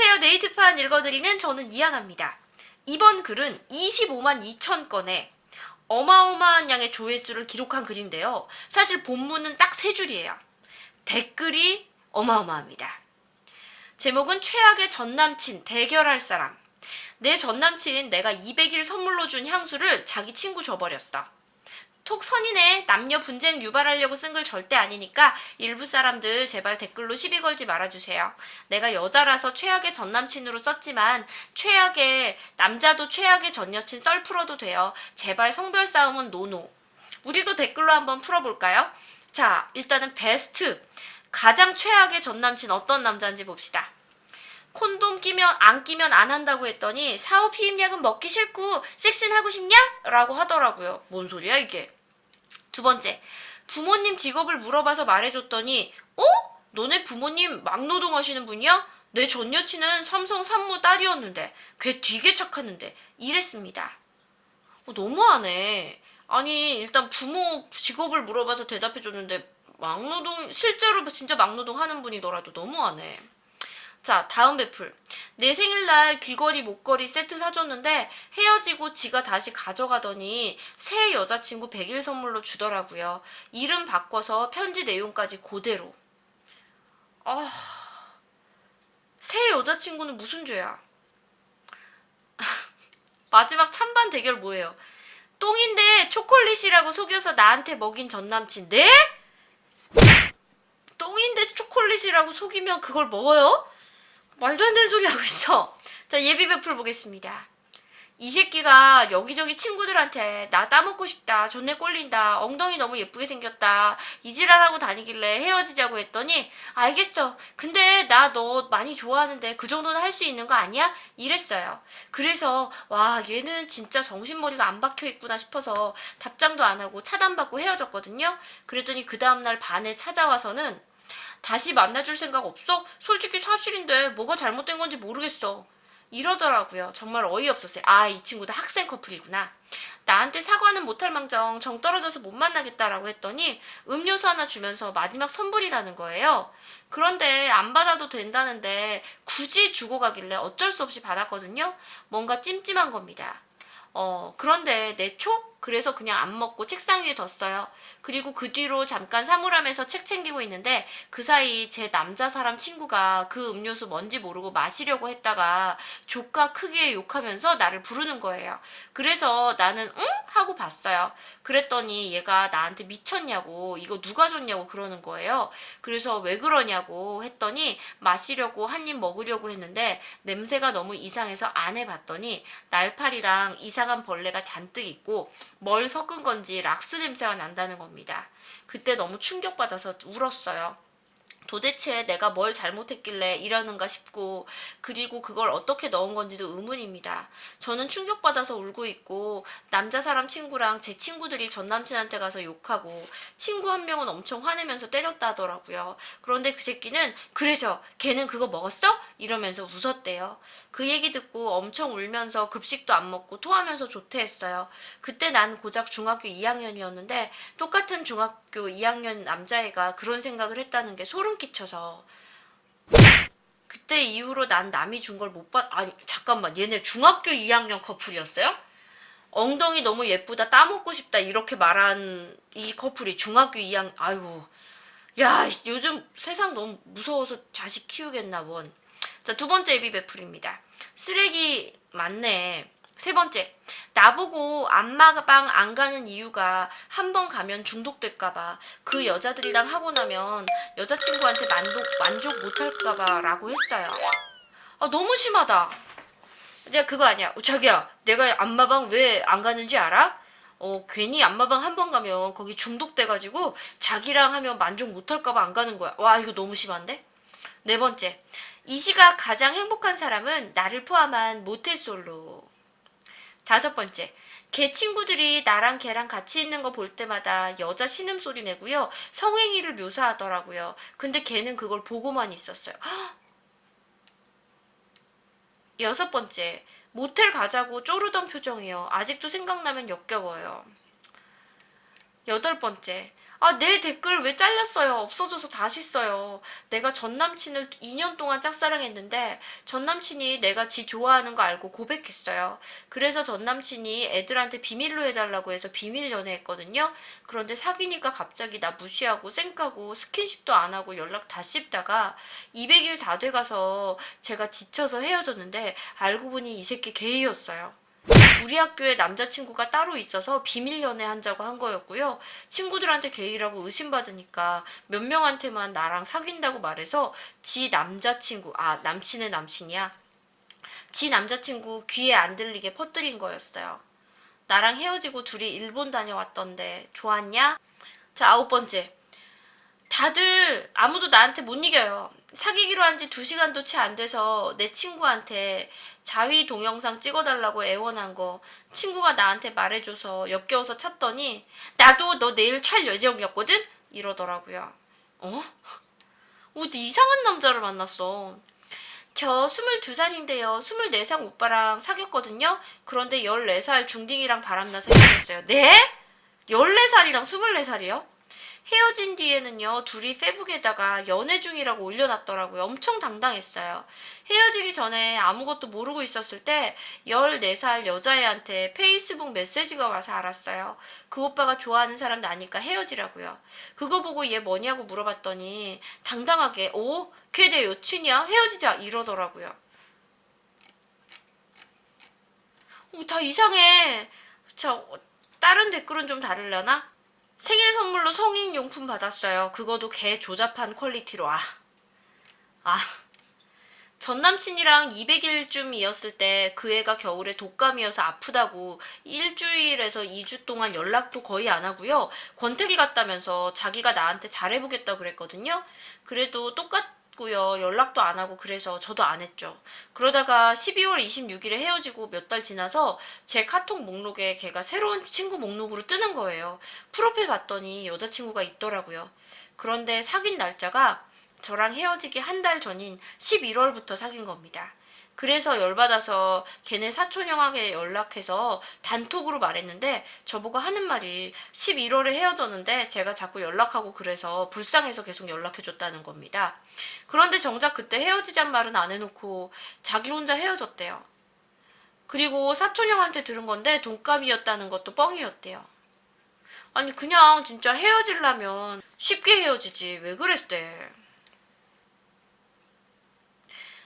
안녕하세요. 네이트판 읽어드리는 저는 이하나입니다. 이번 글은 25만 2천 건의 어마어마한 양의 조회수를 기록한 글인데요. 사실 본문은 딱 3줄이에요. 댓글이 어마어마합니다. 제목은 최악의 전남친 대결할 사람. 내 전남친 내가 200일 선물로 준 향수를 자기 친구 줘버렸어. 톡 선이네. 남녀 분쟁 유발하려고 쓴 글 절대 아니니까 일부 사람들 제발 댓글로 시비 걸지 말아주세요. 내가 여자라서 최악의 전남친으로 썼지만 남자도 최악의 전여친 썰 풀어도 돼요. 제발 성별 싸움은 노노. 우리도 댓글로 한번 풀어볼까요? 자, 일단은 베스트. 가장 최악의 전남친 어떤 남자인지 봅시다. 콘돔 안 끼면 안 한다고 했더니 사후 피임약은 먹기 싫고 섹스는 하고 싶냐? 라고 하더라고요. 뭔 소리야 이게. 두 번째, 부모님 직업을 물어봐서 말해줬더니 너네 부모님 막노동 하시는 분이야? 내 전 여친은 삼성 산모 딸이었는데 걔 되게 착하는데 이랬습니다. 너무하네. 아니 일단 부모 직업을 물어봐서 대답해줬는데 실제로 진짜 막노동 하는 분이더라도 너무하네. 자, 다음 베풀. 내 생일날 귀걸이 목걸이 세트 사줬는데 헤어지고 지가 다시 가져가더니 새 여자친구 100일 선물로 주더라고요. 이름 바꿔서 편지 내용까지 그대로. 새 여자친구는 무슨 죄야? 마지막 찬반 대결 뭐예요? 똥인데 초콜릿이라고 속여서 나한테 먹인 전남친. 네? 똥인데 초콜릿이라고 속이면 그걸 먹어요? 말도 안 되는 소리 하고 있어. 자, 예비 베풀 보겠습니다. 이 새끼가 여기저기 친구들한테 나 따먹고 싶다, 존내 꼴린다, 엉덩이 너무 예쁘게 생겼다, 이지랄하고 다니길래 헤어지자고 했더니 알겠어. 근데 나 너 많이 좋아하는데 그 정도는 할 수 있는 거 아니야? 이랬어요. 그래서 와 얘는 진짜 정신머리가 안 박혀있구나 싶어서 답장도 안 하고 차단받고 헤어졌거든요. 그랬더니 그 다음날 반에 찾아와서는 다시 만나줄 생각 없어? 솔직히 사실인데 뭐가 잘못된 건지 모르겠어. 이러더라고요. 정말 어이없었어요. 이 친구도 학생 커플이구나. 나한테 사과는 못할 망정 정 떨어져서 못 만나겠다라고 했더니 음료수 하나 주면서 마지막 선불이라는 거예요. 그런데 안 받아도 된다는데 굳이 주고 가길래 어쩔 수 없이 받았거든요. 뭔가 찜찜한 겁니다. 그런데 내 촉? 그래서 그냥 안 먹고 책상 위에 뒀어요. 그리고 그 뒤로 잠깐 사물함에서 책 챙기고 있는데 그 사이 제 남자 사람 친구가 그 음료수 뭔지 모르고 마시려고 했다가 조카 크게 욕하면서 나를 부르는 거예요. 그래서 나는 응? 하고 봤어요. 그랬더니 얘가 나한테 미쳤냐고 이거 누가 줬냐고 그러는 거예요. 그래서 왜 그러냐고 했더니 마시려고 한 입 먹으려고 했는데 냄새가 너무 이상해서 안 해봤더니 날파리랑 이상한 벌레가 잔뜩 있고 뭘 섞은 건지 락스 냄새가 난다는 겁니다. 그때 너무 충격받아서 울었어요. 도대체 내가 뭘 잘못했길래 이러는가 싶고 그리고 그걸 어떻게 넣은 건지도 의문입니다. 저는 충격받아서 울고 있고 남자 사람 친구랑 제 친구들이 전 남친한테 가서 욕하고 친구 한 명은 엄청 화내면서 때렸다 하더라고요. 그런데 그 새끼는 그래서 걔는 그거 먹었어? 이러면서 웃었대요. 그 얘기 듣고 엄청 울면서 급식도 안 먹고 토하면서 조퇴했어요. 그때 난 고작 중학교 2학년이었는데 똑같은 중학교 2학년 남자애가 그런 생각을 했다는 게 소름 끼쳐서 그때 이후로 난 남이 준 걸 못 아니 잠깐만 얘네 중학교 2학년 커플이었어요? 엉덩이 너무 예쁘다 따먹고 싶다 이렇게 말한 이 커플이 중학교 2학년 아이고 야 요즘 세상 너무 무서워서 자식 키우겠나 원. 자, 두 번째 예비 베풀입니다. 쓰레기 많네. 세 번째, 나보고 안마방 안 가는 이유가 한 번 가면 중독될까봐 그 여자들이랑 하고 나면 여자친구한테 만족 못할까봐 라고 했어요. 너무 심하다. 내가 그거 아니야. 자기야, 내가 안마방 왜 안 가는지 알아? 괜히 안마방 한 번 가면 거기 중독돼가지고 자기랑 하면 만족 못할까봐 안 가는 거야. 와, 이거 너무 심한데? 네 번째, 이 시각 가장 행복한 사람은 나를 포함한 모태솔로. 다섯 번째, 걔 친구들이 나랑 걔랑 같이 있는 거 볼 때마다 여자 신음소리 내고요. 성행위를 묘사하더라고요. 근데 걔는 그걸 보고만 있었어요. 여섯 번째, 모텔 가자고 쪼르던 표정이요. 아직도 생각나면 역겨워요. 여덟 번째, 아, 내 댓글 왜 잘렸어요? 없어져서 다시 써요. 내가 전 남친을 2년 동안 짝사랑했는데 전 남친이 내가 지 좋아하는 거 알고 고백했어요. 그래서 전 남친이 애들한테 비밀로 해달라고 해서 비밀 연애했거든요. 그런데 사귀니까 갑자기 나 무시하고 쌩까고 스킨십도 안 하고 연락 다 씹다가 200일 다 돼가서 제가 지쳐서 헤어졌는데 알고 보니 이 새끼 게이였어요. 우리 학교에 남자친구가 따로 있어서 비밀 연애한다고 한 거였고요. 친구들한테 게이라고 의심받으니까 몇 명한테만 나랑 사귄다고 말해서 지 남자친구, 남친의 남친이야. 지 남자친구 귀에 안 들리게 퍼뜨린 거였어요. 나랑 헤어지고 둘이 일본 다녀왔던데 좋았냐? 자, 9번째. 다들 아무도 나한테 못 이겨요. 사귀기로 한 지 2시간도 채 안 돼서 내 친구한테 자위 동영상 찍어달라고 애원한 거 친구가 나한테 말해줘서 역겨워서 찾더니 나도 너 내일 찰 예정이었거든? 이러더라고요. 어? 어디 이상한 남자를 만났어. 저 22살인데요. 24살 오빠랑 사귀었거든요. 그런데 14살 중딩이랑 바람나서 헤어졌어요. 네? 14살이랑 24살이요? 헤어진 뒤에는요, 둘이 페북에다가 연애 중이라고 올려놨더라고요. 엄청 당당했어요. 헤어지기 전에 아무것도 모르고 있었을 때 14살 여자애한테 페이스북 메시지가 와서 알았어요. 그 오빠가 좋아하는 사람 나니까 헤어지라고요. 그거 보고 얘 뭐냐고 물어봤더니 당당하게 오? 걔 내 여친이야? 헤어지자 이러더라고요. 다 이상해. 자, 다른 댓글은 좀 다르려나? 생일 선물로 성인 용품 받았어요. 그거도 개 조잡한 퀄리티로. 아. 전 남친이랑 200일쯤이었을 때 그 애가 겨울에 독감이어서 아프다고 일주일에서 2주 동안 연락도 거의 안 하고요. 권태기 같다면서 자기가 나한테 잘해보겠다 그랬거든요. 그래도 똑같고요. 연락도 안 하고 그래서 저도 안 했죠. 그러다가 12월 26일에 헤어지고 몇 달 지나서 제 카톡 목록에 걔가 새로운 친구 목록으로 뜨는 거예요. 프로필 봤더니 여자친구가 있더라고요. 그런데 사귄 날짜가 저랑 헤어지기 한 달 전인 11월부터 사귄 겁니다. 그래서 열받아서 걔네 사촌 형에게 연락해서 단톡으로 말했는데 저보고 하는 말이 11월에 헤어졌는데 제가 자꾸 연락하고 그래서 불쌍해서 계속 연락해줬다는 겁니다. 그런데 정작 그때 헤어지잔 말은 안 해놓고 자기 혼자 헤어졌대요. 그리고 사촌 형한테 들은 건데 동갑이었다는 것도 뻥이었대요. 아니 그냥 진짜 헤어지려면 쉽게 헤어지지 왜 그랬대.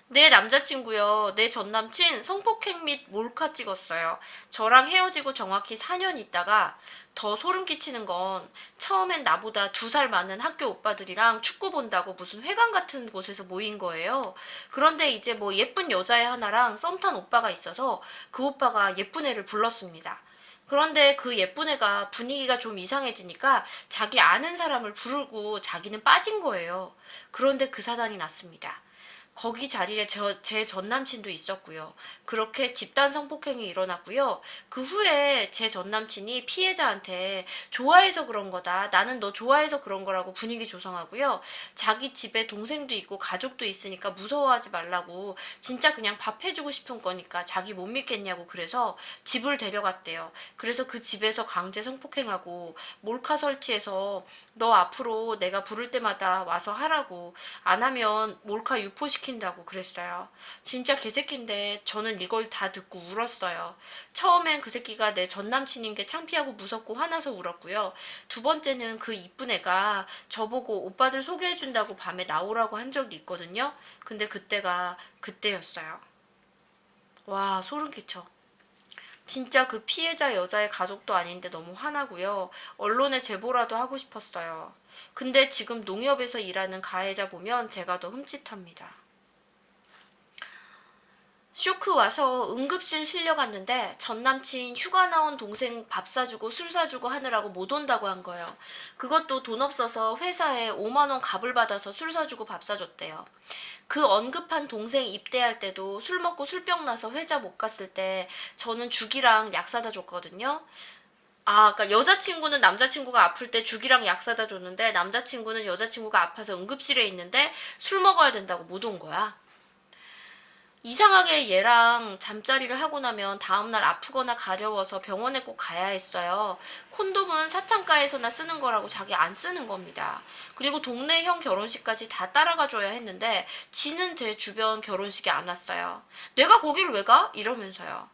내 남자친구요. 내 전남친 성폭행 및 몰카 찍었어요. 저랑 헤어지고 정확히 4년 있다가 더 소름 끼치는 건 처음엔 나보다 2살 많은 학교 오빠들이랑 축구 본다고 무슨 회관 같은 곳에서 모인 거예요. 그런데 이제 뭐 예쁜 여자애 하나랑 썸 탄 오빠가 있어서 그 오빠가 예쁜 애를 불렀습니다. 그런데 그 예쁜 애가 분위기가 좀 이상해지니까 자기 아는 사람을 부르고 자기는 빠진 거예요. 그런데 그 사단이 났습니다. 거기 자리에 제 전남친도 있었고요. 그렇게 집단 성폭행이 일어났고요. 그 후에 제 전남친이 피해자한테 좋아해서 그런 거다. 나는 너 좋아해서 그런 거라고 분위기 조성하고요. 자기 집에 동생도 있고 가족도 있으니까 무서워하지 말라고 진짜 그냥 밥 해주고 싶은 거니까 자기 못 믿겠냐고 그래서 집을 데려갔대요. 그래서 그 집에서 강제 성폭행하고 몰카 설치해서 너 앞으로 내가 부를 때마다 와서 하라고 안 하면 몰카 유포시킨다고 그랬어요. 진짜 개새끼인데 저는 이걸 다 듣고 울었어요. 처음엔 그 새끼가 내 전남친인 게 창피하고 무섭고 화나서 울었고요. 두 번째는 그 이쁜 애가 저보고 오빠들 소개해준다고 밤에 나오라고 한 적이 있거든요. 근데 그때가 그때였어요. 와, 소름 끼쳐. 진짜 그 피해자 여자의 가족도 아닌데 너무 화나고요. 언론에 제보라도 하고 싶었어요. 근데 지금 농협에서 일하는 가해자 보면 제가 더 흠칫합니다. 쇼크 와서 응급실 실려갔는데 전남친 휴가 나온 동생 밥 사주고 술 사주고 하느라고 못 온다고 한 거예요. 그것도 돈 없어서 회사에 5만 원 값을 받아서 술 사주고 밥 사줬대요. 그 언급한 동생 입대할 때도 술 먹고 술병 나서 회자 못 갔을 때 저는 죽이랑 약 사다 줬거든요. 그러니까 여자친구는 남자친구가 아플 때 죽이랑 약 사다 줬는데 남자친구는 여자친구가 아파서 응급실에 있는데 술 먹어야 된다고 못 온 거야. 이상하게 얘랑 잠자리를 하고 나면 다음날 아프거나 가려워서 병원에 꼭 가야 했어요. 콘돔은 사창가에서나 쓰는 거라고 자기 안 쓰는 겁니다. 그리고 동네 형 결혼식까지 다 따라가 줘야 했는데 지는 제 주변 결혼식에 안 왔어요. 내가 거길 왜 가? 이러면서요.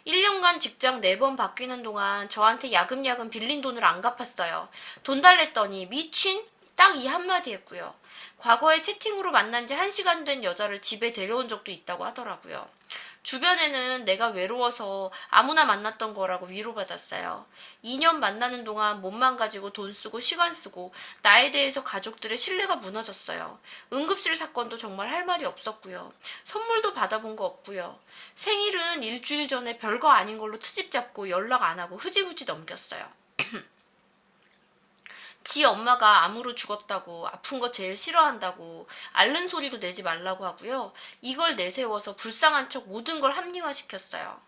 1년간 직장 4번 바뀌는 동안 저한테 야금야금 빌린 돈을 안 갚았어요. 돈 달랬더니 미친? 딱 이 한마디 했고요. 과거에 채팅으로 만난 지 1시간 된 여자를 집에 데려온 적도 있다고 하더라고요. 주변에는 내가 외로워서 아무나 만났던 거라고 위로받았어요. 2년 만나는 동안 몸만 가지고 돈 쓰고 시간 쓰고 나에 대해서 가족들의 신뢰가 무너졌어요. 응급실 사건도 정말 할 말이 없었고요. 선물도 받아본 거 없고요. 생일은 일주일 전에 별거 아닌 걸로 트집 잡고 연락 안 하고 흐지부지 넘겼어요. 지 엄마가 암으로 죽었다고 아픈 거 제일 싫어한다고 앓는 소리도 내지 말라고 하고요. 이걸 내세워서 불쌍한 척 모든 걸 합리화시켰어요.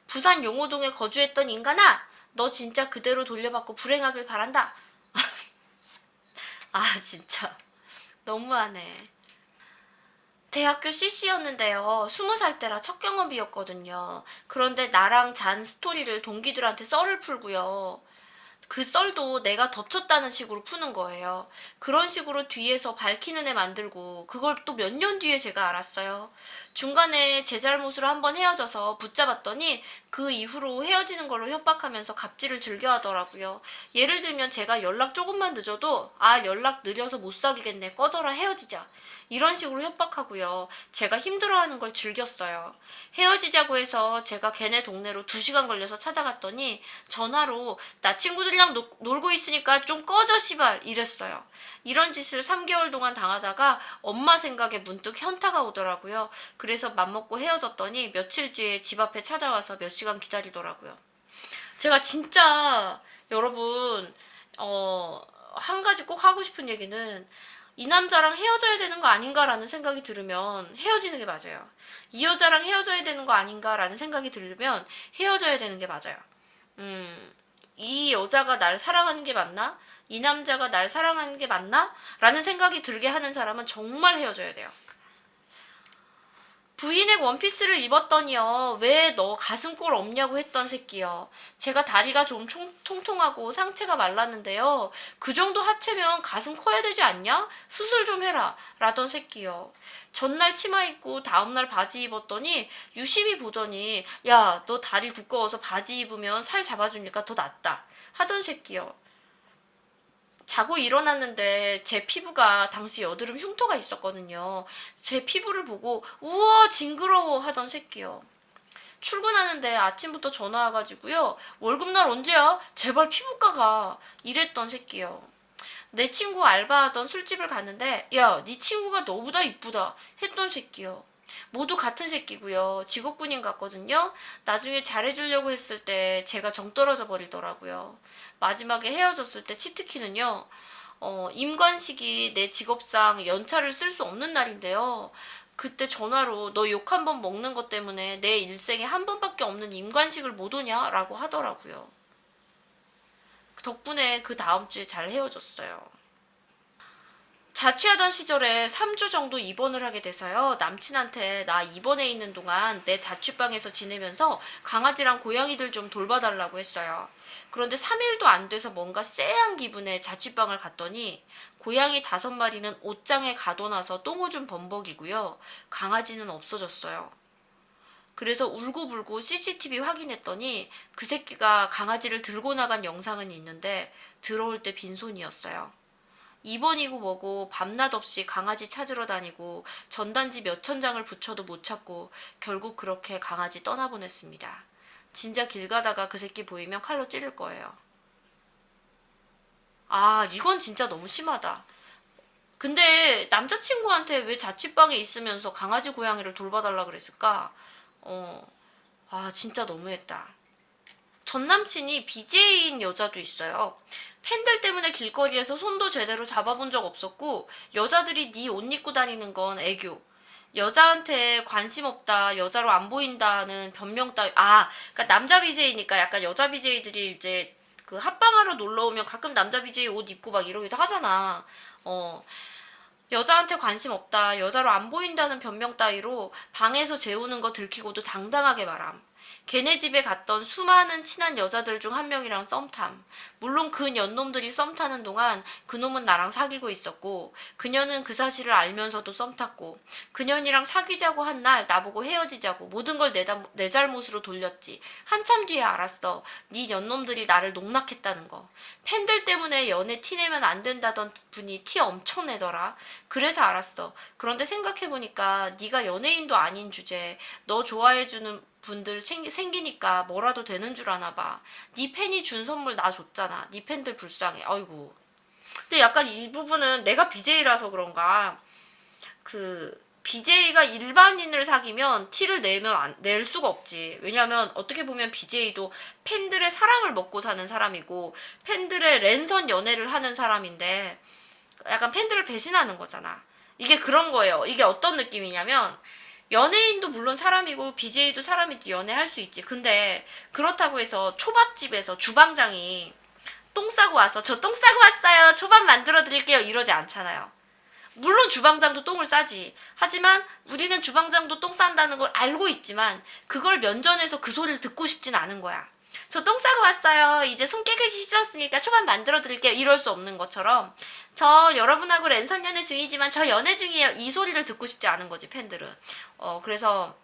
부산 용호동에 거주했던 인간아! 너 진짜 그대로 돌려받고 불행하길 바란다. 아 진짜 너무하네. 대학교 CC였는데요. 20살 때라 첫 경험이었거든요. 그런데 나랑 잔 스토리를 동기들한테 썰을 풀고요. 그 썰도 내가 덮쳤다는 식으로 푸는 거예요. 그런 식으로 뒤에서 밝히는 애 만들고 그걸 또 몇 년 뒤에 제가 알았어요. 중간에 제 잘못으로 한번 헤어져서 붙잡았더니 그 이후로 헤어지는 걸로 협박하면서 갑질을 즐겨 하더라고요. 예를 들면 제가 연락 조금만 늦어도 아 연락 느려서 못 사귀겠네 꺼져라 헤어지자. 이런 식으로 협박하고요. 제가 힘들어하는 걸 즐겼어요. 헤어지자고 해서 제가 걔네 동네로 2시간 걸려서 찾아갔더니 전화로 나 친구들이랑 놀고 있으니까 좀 꺼져 시발 이랬어요. 이런 짓을 3개월 동안 당하다가 엄마 생각에 문득 현타가 오더라고요. 그래서 맘먹고 헤어졌더니 며칠 뒤에 집 앞에 찾아와서 몇 시간 기다리더라고요. 제가 진짜 여러분 한 가지 꼭 하고 싶은 얘기는 이 남자랑 헤어져야 되는 거 아닌가라는 생각이 들으면 헤어지는 게 맞아요. 이 여자랑 헤어져야 되는 거 아닌가라는 생각이 들으면 헤어져야 되는 게 맞아요. 이 여자가 날 사랑하는 게 맞나? 이 남자가 날 사랑하는 게 맞나? 라는 생각이 들게 하는 사람은 정말 헤어져야 돼요. 브이넥 원피스를 입었더니요. 왜 너 가슴골 없냐고 했던 새끼요. 제가 다리가 좀 통통하고 상체가 말랐는데요. 그 정도 하체면 가슴 커야 되지 않냐? 수술 좀 해라. 라던 새끼요. 전날 치마 입고 다음날 바지 입었더니 유심히 보더니 야, 너 다리 두꺼워서 바지 입으면 살 잡아주니까 더 낫다. 하던 새끼요. 자고 일어났는데 제 피부가 당시 여드름 흉터가 있었거든요. 제 피부를 보고 우와 징그러워 하던 새끼요. 출근하는데 아침부터 전화 와가지고요. 월급날 언제야? 제발 피부과 가. 이랬던 새끼요. 내 친구 알바하던 술집을 갔는데 야, 네 친구가 너보다 이쁘다 했던 새끼요. 모두 같은 새끼고요. 직업군인 같거든요. 나중에 잘해주려고 했을 때 제가 정 떨어져 버리더라고요. 마지막에 헤어졌을 때 치트키는요. 임관식이 내 직업상 연차를 쓸 수 없는 날인데요. 그때 전화로 너 욕 한 번 먹는 것 때문에 내 일생에 한 번밖에 없는 임관식을 못 오냐? 라고 하더라고요. 덕분에 그 다음 주에 잘 헤어졌어요. 자취하던 시절에 3주 정도 입원을 하게 돼서요. 남친한테 나 입원해 있는 동안 내 자취방에서 지내면서 강아지랑 고양이들 좀 돌봐달라고 했어요. 그런데 3일도 안 돼서 뭔가 쎄한 기분에 자취방을 갔더니 고양이 5마리는 옷장에 가둬놔서 똥오줌 범벅이고요. 강아지는 없어졌어요. 그래서 울고불고 CCTV 확인했더니 그 새끼가 강아지를 들고 나간 영상은 있는데 들어올 때 빈손이었어요. 입원이고 뭐고 밤낮 없이 강아지 찾으러 다니고 전단지 몇천 장을 붙여도 못 찾고 결국 그렇게 강아지 떠나보냈습니다. 진짜 길 가다가 그 새끼 보이면 칼로 찌를 거예요. 아, 이건 진짜 너무 심하다. 근데 남자친구한테 왜 자취방에 있으면서 강아지 고양이를 돌봐달라 그랬을까? 진짜 너무했다. 전 남친이 BJ인 여자도 있어요. 팬들 때문에 길거리에서 손도 제대로 잡아본 적 없었고 여자들이 네 옷 입고 다니는 건 애교. 여자한테 관심 없다, 여자로 안 보인다는 변명 따위. 그러니까 남자 BJ니까 약간 여자 BJ들이 이제 그 합방하러 놀러 오면 가끔 남자 BJ 옷 입고 막 이러기도 하잖아. 여자한테 관심 없다, 여자로 안 보인다는 변명 따위로 방에서 재우는 거 들키고도 당당하게 말함. 걔네 집에 갔던 수많은 친한 여자들 중 한 명이랑 썸탐. 물론 그 연놈들이 썸 타는 동안 그놈은 나랑 사귀고 있었고, 그녀는 그 사실을 알면서도 썸 탔고, 그년이랑 사귀자고 한 날 나보고 헤어지자고 모든 걸 내 잘못으로 돌렸지. 한참 뒤에 알았어. 네 연놈들이 나를 농락했다는 거. 팬들 때문에 연애 티내면 안 된다던 분이 티 엄청 내더라. 그래서 알았어. 그런데 생각해보니까 네가 연예인도 아닌 주제에 너 좋아해주는 분들 생기니까 뭐라도 되는 줄 아나 봐. 네 팬이 준 선물 나 줬잖아. 네 팬들 불쌍해. 아이고. 근데 약간 이 부분은 내가 BJ라서 그런가, 그 BJ가 일반인을 사귀면 티를 낼 수가 없지. 왜냐면 어떻게 보면 BJ도 팬들의 사랑을 먹고 사는 사람이고 팬들의 랜선 연애를 하는 사람인데 약간 팬들을 배신하는 거잖아. 이게 그런 거예요. 이게 어떤 느낌이냐면, 연예인도 물론 사람이고 BJ도 사람이지, 연애할 수 있지. 근데 그렇다고 해서 초밥집에서 주방장이 똥 싸고 와서 저 똥 싸고 왔어요, 초밥 만들어 드릴게요, 이러지 않잖아요. 물론 주방장도 똥을 싸지. 하지만 우리는 주방장도 똥 싼다는 걸 알고 있지만 그걸 면전에서 그 소리를 듣고 싶진 않은 거야. 저 똥 싸고 왔어요, 이제 손 깨끗이 씻었으니까 초밥 만들어 드릴게요, 이럴 수 없는 것처럼 저 여러분하고 랜선 연애 중이지만 저 연애 중이에요, 이 소리를 듣고 싶지 않은 거지, 팬들은. 그래서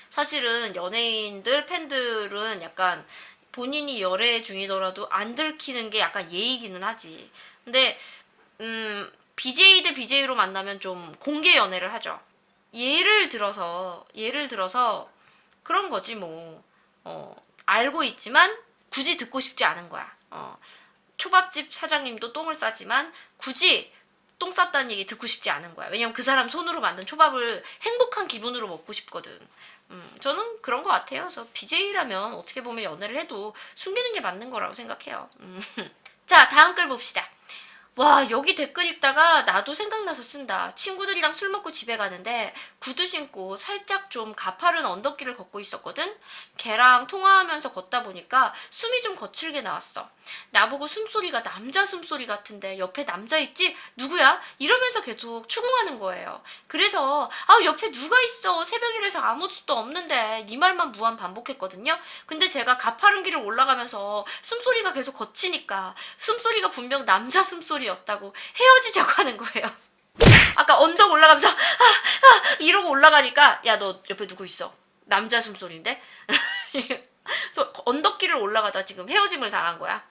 사실은 연예인들 팬들은 약간 본인이 열애 중이더라도 안 들키는 게 약간 예의기는 하지. 근데 BJ 대 BJ로 만나면 좀 공개 연애를 하죠. 예를 들어서 그런 거지 뭐. 알고 있지만 굳이 듣고 싶지 않은 거야. 초밥집 사장님도 똥을 싸지만 굳이 똥 쌌다는 얘기 듣고 싶지 않은 거야. 왜냐면 그 사람 손으로 만든 초밥을 행복한 기분으로 먹고 싶거든. 저는 그런 것 같아요. 저 BJ라면 어떻게 보면 연애를 해도 숨기는 게 맞는 거라고 생각해요. 자, 다음 글 봅시다. 와, 여기 댓글 읽다가 나도 생각나서 쓴다. 친구들이랑 술 먹고 집에 가는데 구두 신고 살짝 좀 가파른 언덕길을 걷고 있었거든. 걔랑 통화하면서 걷다 보니까 숨이 좀 거칠게 나왔어. 나보고 숨소리가 남자 숨소리 같은데 옆에 남자 있지? 누구야? 이러면서 계속 추궁하는 거예요. 그래서 옆에 누가 있어? 새벽이라서 아무것도 없는데, 네 말만 무한 반복했거든요. 근데 제가 가파른 길을 올라가면서 숨소리가 계속 거치니까 숨소리가 분명 남자 숨소리였다고 헤어지자고 하는 거예요. 아까 언덕 올라가면서 이러고 올라가니까, 야, 너 옆에 누구 있어? 남자 숨소리인데? 그래서 언덕길을 올라가다 지금 헤어짐을 당한 거야.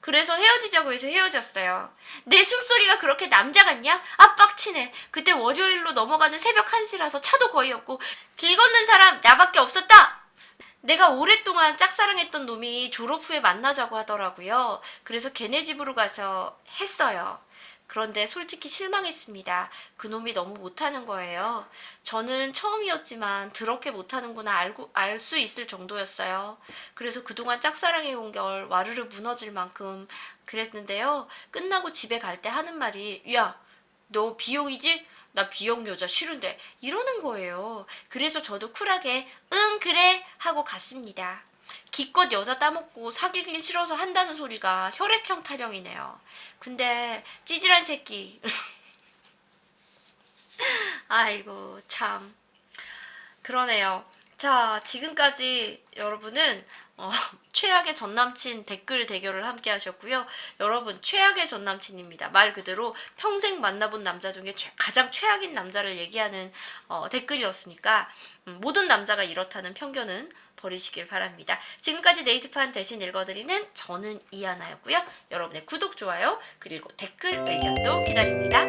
그래서 헤어지자고 해서 헤어졌어요. 내 숨소리가 그렇게 남자 같냐? 빡치네. 그때 월요일로 넘어가는 새벽 1시라서 차도 거의 없고 길 걷는 사람 나밖에 없었다. 내가 오랫동안 짝사랑했던 놈이 졸업 후에 만나자고 하더라고요. 그래서 걔네 집으로 가서 했어요. 그런데 솔직히 실망했습니다. 그놈이 너무 못하는 거예요. 저는 처음이었지만 더럽게 못하는구나 알 수 있을 정도였어요. 그래서 그동안 짝사랑해온 걸 와르르 무너질 만큼 그랬는데요. 끝나고 집에 갈 때 하는 말이, 야, 너 B형이지? 나 B형 여자 싫은데, 이러는 거예요. 그래서 저도 쿨하게 응 그래 하고 갔습니다. 기껏 여자 따먹고 사귀긴 싫어서 한다는 소리가 혈액형 타령이네요. 근데 찌질한 새끼. 아이고 참 그러네요. 자, 지금까지 여러분은 최악의 전남친 댓글 대결을 함께 하셨고요. 여러분, 최악의 전남친입니다. 말 그대로 평생 만나본 남자 중에 가장 최악인 남자를 얘기하는 댓글이었으니까 모든 남자가 이렇다는 편견은 버리시길 바랍니다. 지금까지 네이트판 대신 읽어드리는 저는 이하나였고요. 여러분의 구독, 좋아요, 그리고 댓글 의견도 기다립니다.